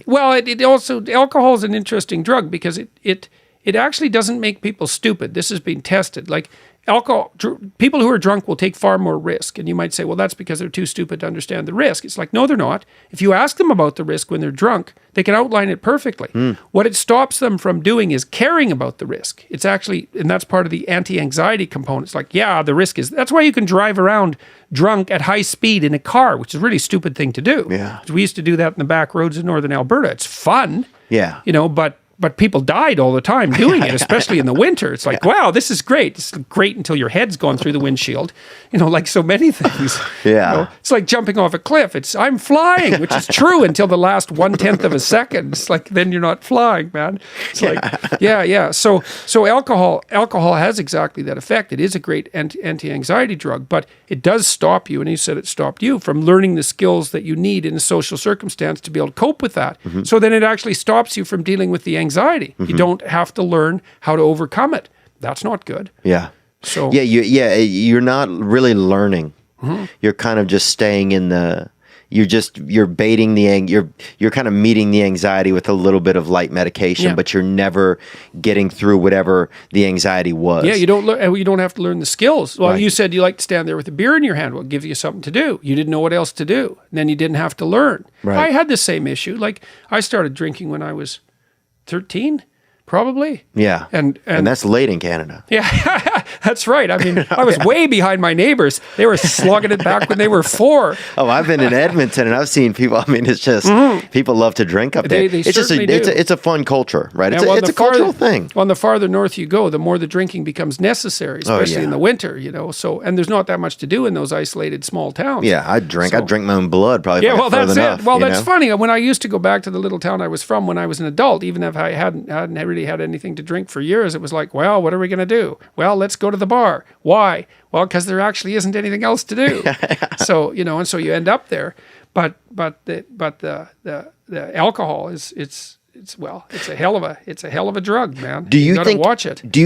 Well, it also, alcohol is an interesting drug because it actually doesn't make people stupid. This has been tested. Like people who are drunk will take far more risk. And you might say, well, that's because they're too stupid to understand the risk. It's like, no, they're not. If you ask them about the risk when they're drunk, they can outline it perfectly. What it stops them from doing is caring about the risk. It's actually, and that's part of the anti-anxiety component. It's like, yeah, the risk is, that's why you can drive around drunk at high speed in a car, which is a really stupid thing to do. Yeah. We used to do that in the back roads of northern Alberta. It's fun. Yeah. But people died all the time doing it, especially in the winter. It's like, wow, this is great. It's great until your head's gone through the windshield, like so many things. Yeah. It's like jumping off a cliff. I'm flying, which is true until the last 1/10 of a second. It's like, then you're not flying, man. It's like, yeah. So alcohol has exactly that effect. It is a great anti-anxiety drug, but it does stop you, and you said it stopped you, from learning the skills that you need in a social circumstance to be able to cope with that. So then it actually stops you from dealing with the anxiety. You don't have to learn how to overcome it. That's not good. Yeah. So you're not really learning. You're kind of just staying in the. You're baiting you're kind of meeting the anxiety with a little bit of light medication, but you're never getting through whatever the anxiety was. Yeah, you don't have to learn the skills. Well, you said you like to stand there with a beer in your hand. Well, it gives you something to do. You didn't know what else to do. And then you didn't have to learn. Right. I had the same issue. Like, I started drinking when I was 13, probably. Yeah. And that's late in Canada. Yeah, that's right. I mean, I was way behind my neighbors. They were slugging it back when they were 4. Oh, I've been in Edmonton and I've seen people. I mean, it's just people love to drink up there. They it's just certainly do. It's a fun culture, right? Yeah, It's a cultural thing. On the farther north you go, the more the drinking becomes necessary, especially in the winter. So, and there's not that much to do in those isolated small towns. Yeah, I drink my own blood probably. Yeah, well, that's enough, it. Well, that's funny. When I used to go back to the little town I was from when I was an adult, even if I hadn't really had anything to drink for years, it was like, well, what are we going to do? Well, let's go to the bar. Why? Well, because there actually isn't anything else to do. So, and so you end up there. But the alcohol it's a hell of a drug, man. You gotta watch it. Do you